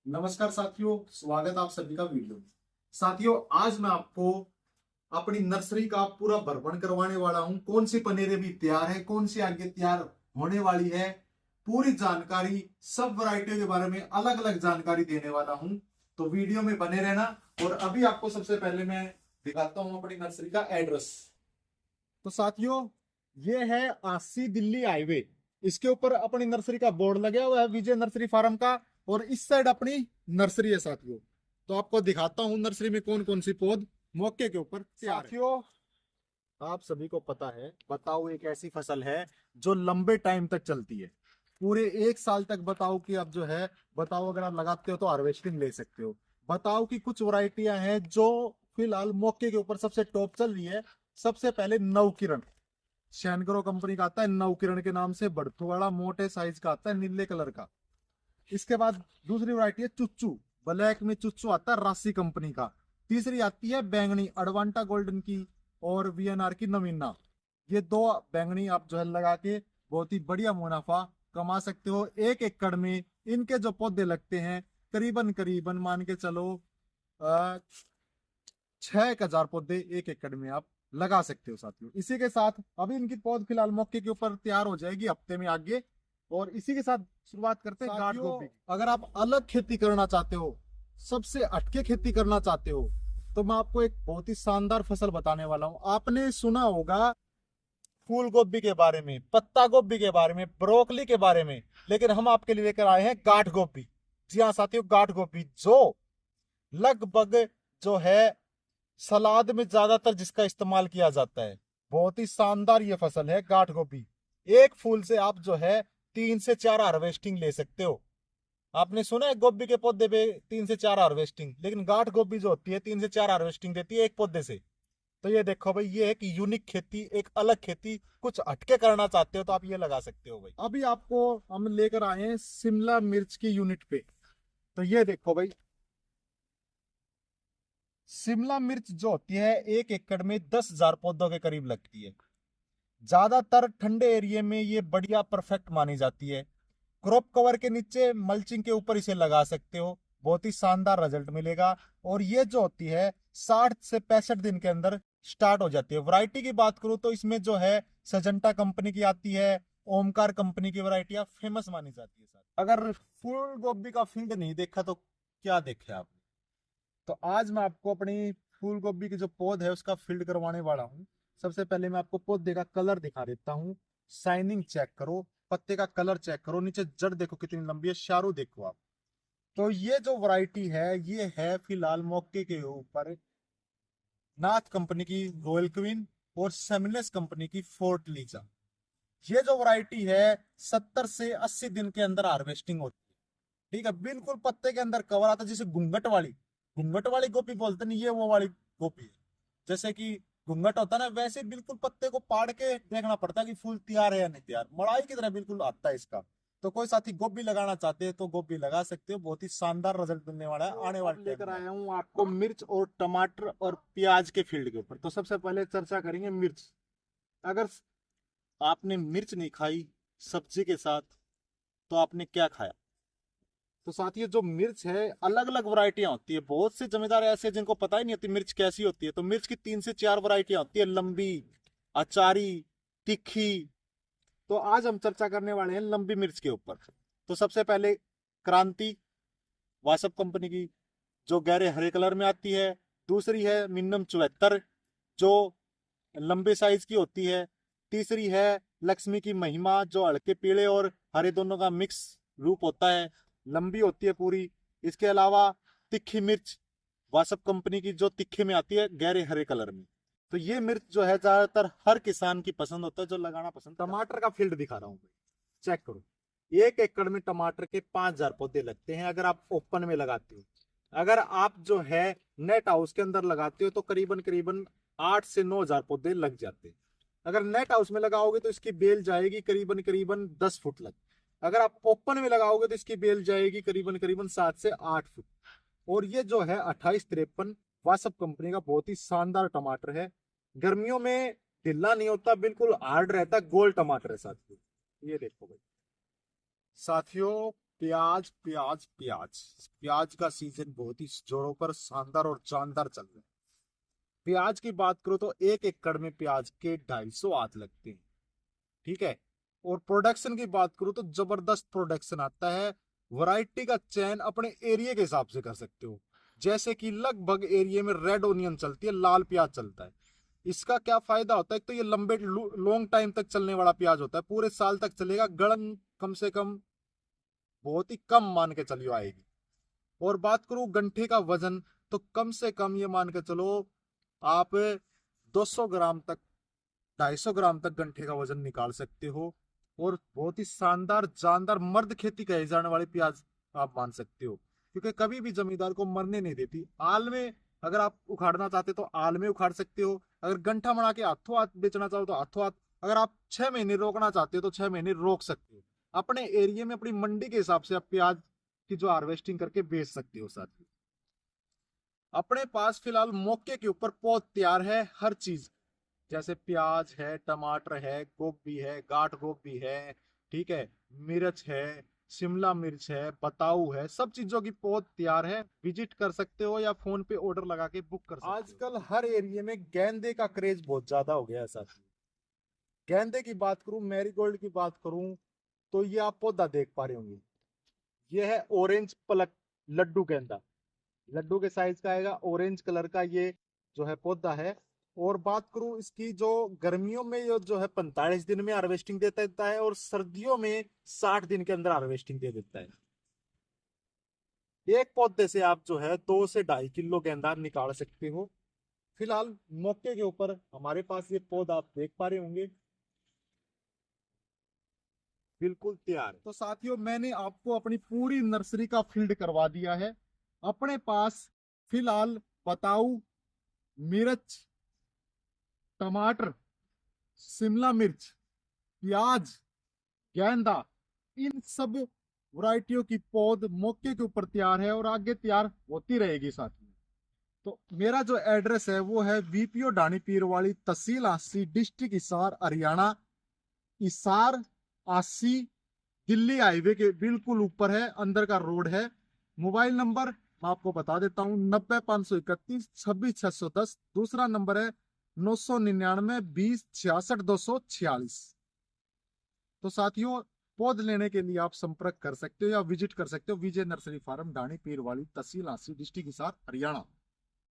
नमस्कार साथियों, स्वागत आप सभी का वीडियो में। साथियों, आज मैं आपको अपनी नर्सरी का पूरा भ्रमण करवाने वाला हूं। कौन सी पनेरे भी तैयार है, कौन सी आगे तैयार होने वाली है, पूरी जानकारी सब वैरायटियों के बारे में अलग अलग जानकारी देने वाला हूं। तो वीडियो में बने रहना। और अभी आपको सबसे पहले मैं दिखाता हूं अपनी नर्सरी का एड्रेस। तो साथियों, ये है आसी दिल्ली हाईवे। इसके ऊपर अपनी नर्सरी का बोर्ड लगा हुआ है, विजय नर्सरी फार्म का। और इस साइड अपनी नर्सरी है साथियों। तो आपको दिखाता हूँ नर्सरी में कौन कौन सी पौध मौके के ऊपर तैयार है। साथियों, आप सभी को पता है, बताओ एक ऐसी फसल है जो लंबे टाइम तक चलती है। पूरे एक साल तक बताओ कि आप जो है, बताओ अगर आप लगाते हो तो हार्वेस्टिंग ले सकते हो। बताओ कि कुछ वैरायटियां हैं जो फिलहाल मौके के ऊपर सबसे टॉप चल रही है। सबसे पहले नवकिरण, शैनग्रो कंपनी का आता है नवकिरण के नाम से, बड़थू वाला मोटे साइज का आता है, नीले कलर का। इसके बाद दूसरी वैरायटी है चुच्चू, ब्लैक में चुच्चू आता है राशि कंपनी का। तीसरी आती है बैंगनी, अडवांटा गोल्डन की और वीएनआर की नवीना। ये दो बैंगनी आप जो है लगा के बहुत ही बढ़िया मुनाफा कमा सकते हो। एक एकड़ में इनके जो पौधे लगते हैं, करीबन करीबन मान के चलो 6,000 पौधे एक एकड़ में आप लगा सकते हो साथियों। इसी के साथ अभी इनकी पौध फिलहाल मौके के ऊपर तैयार हो जाएगी हफ्ते में आगे। और इसी के साथ शुरुआत करते हैं गांठ गोभी की। अगर आप अलग खेती करना चाहते हो, सबसे हटके खेती करना चाहते हो, तो मैं आपको एक बहुत ही शानदार फसल बताने वाला हूं। आपने सुना होगा फूल गोभी के बारे में, पत्ता गोभी के बारे में, ब्रोकली के बारे में, लेकिन हम आपके लिए लेकर आए हैं गांठ गोभी। जी हाँ साथियों, गांठ गोभी जो लगभग जो है सलाद में ज्यादातर जिसका इस्तेमाल किया जाता है। बहुत ही शानदार ये फसल है गांठ गोभी। एक फूल से आप जो है 3 से 4 हार्वेस्टिंग ले सकते हो। आपने सुना है गोभी के पौधे पे 3 से 4 हार्वेस्टिंग, लेकिन गांठ गोभी जो होती है 3 से 4 हार्वेस्टिंग देती है एक पौधे से। तो ये देखो भाई, ये एक यूनिक खेती, एक अलग खेती। कुछ हटके करना चाहते हो तो आप ये लगा सकते हो भाई। अभी आपको हम लेकर आए हैं शिमला मिर्च की यूनिट पे। तो ये देखो भाई, शिमला मिर्च जो होती है एक एकड़ में 10,000 पौधों के करीब लगती है। ज्यादातर ठंडे एरिया में ये बढ़िया परफेक्ट मानी जाती है। क्रॉप कवर के नीचे मल्चिंग के ऊपर इसे लगा सकते हो, बहुत ही शानदार रिजल्ट मिलेगा। और ये जो होती है 60 से 65 दिन के अंदर स्टार्ट हो जाती है। वैरायटी की बात करूं तो इसमें जो है सजंटा कंपनी की आती है, ओमकार कंपनी की वैरायटियां फेमस मानी जाती है सर। अगर फूल गोभी का फील्ड नहीं देखा तो क्या देखे आप। तो आज मैं आपको अपनी फूल गोभी की जो पौध है उसका फील्ड करवाने वाला हूँ। सबसे पहले मैं आपको पौधे का कलर दिखा देता हूँ। शाइनिंग चेक करो, पत्ते का कलर चेक करो, नीचे जड़ देखो कितनी लंबी है, शारू देखो आप। तो ये जो वैरायटी है ये है फिलहाल मौके के ऊपर नाथ कंपनी की रॉयल क्वीन और सेमिनस कंपनी की फोर्ट लीजा। ये जो वैरायटी है 70 से 80 दिन के अंदर हार्वेस्टिंग होती है। ठीक है, बिल्कुल पत्ते के अंदर कवर आता है, जिसे घुंघट वाली गोभी बोलते नहीं, ये वो वाली गोभी है। जैसे कि घुंघट होता है ना, वैसे बिल्कुल पत्ते को पाड़ के देखना पड़ता है कि फूल तैयार है या नहीं तैयार, मड़ाई की तरह बिल्कुल आता है इसका। तो कोई साथी गोभी लगाना चाहते हैं तो गोभी लगा सकते हो, बहुत ही शानदार रिजल्ट मिलने वाला है आने वाले लेकर आया हूँ आपको मिर्च और टमाटर और प्याज के फील्ड के ऊपर। तो सबसे पहले चर्चा करेंगे मिर्च। अगर आपने मिर्च नहीं खाई सब्जी के साथ तो आपने क्या खाया। तो साथियों, जो मिर्च है अलग अलग वैरायटियां होती है। बहुत से जमींदार ऐसे हैं जिनको पता ही नहीं होती मिर्च कैसी होती है। तो मिर्च की 3 से 4 वैरायटियां होती है, लंबी, अचारी, तीखी। तो आज हम चर्चा करने वाले हैं लंबी मिर्च के ऊपर। तो सबसे पहले क्रांति, वासप कंपनी की, जो गहरे हरे कलर में आती है। दूसरी है मिन्नम 74, जो लंबे साइज की होती है। तीसरी है लक्ष्मी की महिमा, जो हल्के पीले और हरे दोनों का मिक्स रूप होता है, लंबी होती है पूरी। इसके अलावा तिखी मिर्च, वासप कंपनी की, जो तिखे में आती है गहरे हरे कलर में। तो ये मिर्च जो है ज्यादातर हर किसान की पसंद होता है, जो लगाना पसंद। टमाटर का फील्ड दिखा रहा हूँ, चेक करो। एक एकड़ में टमाटर के 5,000 पौधे लगते हैं अगर आप ओपन में लगाते हो। अगर आप जो है नेट हाउस के अंदर लगाते हो तो करीबन करीबन 8 से 9,000 पौधे लग जाते हैं। अगर नेट हाउस में लगाओगे तो इसकी बेल जाएगी करीबन करीबन 10 फुट लग। अगर आप ओपन में लगाओगे तो इसकी बेल जाएगी करीबन करीबन 7 से 8 फुट। और ये जो है 2853 वासप कंपनी का बहुत ही शानदार टमाटर है। गर्मियों में ढिल्ला नहीं होता, बिल्कुल हार्ड रहता, गोल टमाटर है साथियों। ये देखो भाई साथियों, प्याज प्याज प्याज प्याज का सीजन बहुत ही जोरों पर शानदार और जानदार चल रहा है। प्याज की बात करो तो 1 एकड़ में प्याज के 250 हाथ लगते हैं। ठीक है। और प्रोडक्शन की बात करूं तो जबरदस्त प्रोडक्शन आता है। वैरायटी का चयन अपने एरिया के हिसाब से कर सकते हो। जैसे कि लगभग एरिया में रेड ओनियन चलती है, लाल प्याज चलता है। इसका क्या फायदा होता है, तो ये लंबे लॉन्ग टाइम तक चलने वाला प्याज होता है, पूरे साल तक चलेगा। गलन कम से कम बहुत ही कम मान के चलियो आएगी। और बात करूं गंठे का वजन, तो कम से कम ये मान के चलो आप 200 ग्राम तक, 250 ग्राम तक गंठे का वजन निकाल सकते हो। और बहुत ही शानदार जानदार मर्द खेती कहे जाने वाली प्याज आप मान सकते हो, क्योंकि कभी भी जमींदार को मरने नहीं देती। आल में अगर आप उखाड़ना चाहते तो आल में उखाड़ सकते हो। अगर गंठा बना के हाथों हाथ बेचना चाहो तो हाथों हाथ। अगर आप 6 महीने रोकना चाहते हो तो 6 महीने रोक सकते हो। अपने एरिया में अपनी मंडी के हिसाब से आप प्याज की जो हार्वेस्टिंग करके बेच सकते हो। साथ ही अपने पास फिलहाल मौके के ऊपर पौध तैयार है हर चीज, जैसे प्याज है, टमाटर है, गोभी है, गाठ गोभी है, ठीक है, मिर्च है, शिमला मिर्च है, बताऊ है, सब चीजों की पौध तैयार है। विजिट कर सकते हो या फोन पे ऑर्डर लगा के बुक कर सकते हो। आजकल हर एरिया में गेंदे का क्रेज बहुत ज्यादा हो गया है साथी। गेंदे की बात करूं, मैरीगोल्ड की बात करूं, तो ये आप पौधा देख पा रहे होंगे। ये है ऑरेंज पलक लड्डू गेंदा। लड्डू के साइज का आएगा, ऑरेंज कलर का ये जो है पौधा है। और बात करूं इसकी, जो गर्मियों में ये जो है 45 दिन में हार्वेस्टिंग दे देता है, और सर्दियों में 60 दिन के अंदर हार्वेस्टिंग दे देता है। एक पौधे से आप जो है 2 से 2.5 किलो गेंदा निकाल सकते हो। फिलहाल मौके के ऊपर हमारे पास ये पौधा आप देख पा रहे होंगे, बिल्कुल तैयार है। तो साथियों, मैंने आपको अपनी पूरी नर्सरी का फील्ड करवा दिया है। अपने पास फिलहाल बताऊ, मिर्च, टमाटर, शिमला मिर्च, प्याज, गेंदा, इन सब वैरायटियों की पौध मौके के ऊपर तैयार है और आगे तैयार होती रहेगी साथियों। तो मेरा जो एड्रेस है वो है बीपीओ ढाणी पीर वाली, तहसील आसी, डिस्ट्रिक्ट हिसार, हरियाणा। हिसार आसी दिल्ली हाईवे के बिल्कुल ऊपर है, अंदर का रोड है। मोबाइल नंबर मैं आपको बता देता हूँ, 90 531 26 610। दूसरा नंबर है 999 20 66 246। तो साथियों, पौध लेने के लिए आप संपर्क कर सकते हो या विजिट कर सकते हो विजय नर्सरी फार्म, ढाणी पीर वाली, तहसील आसी, डिस्ट्रिक्ट हिसार, हरियाणा।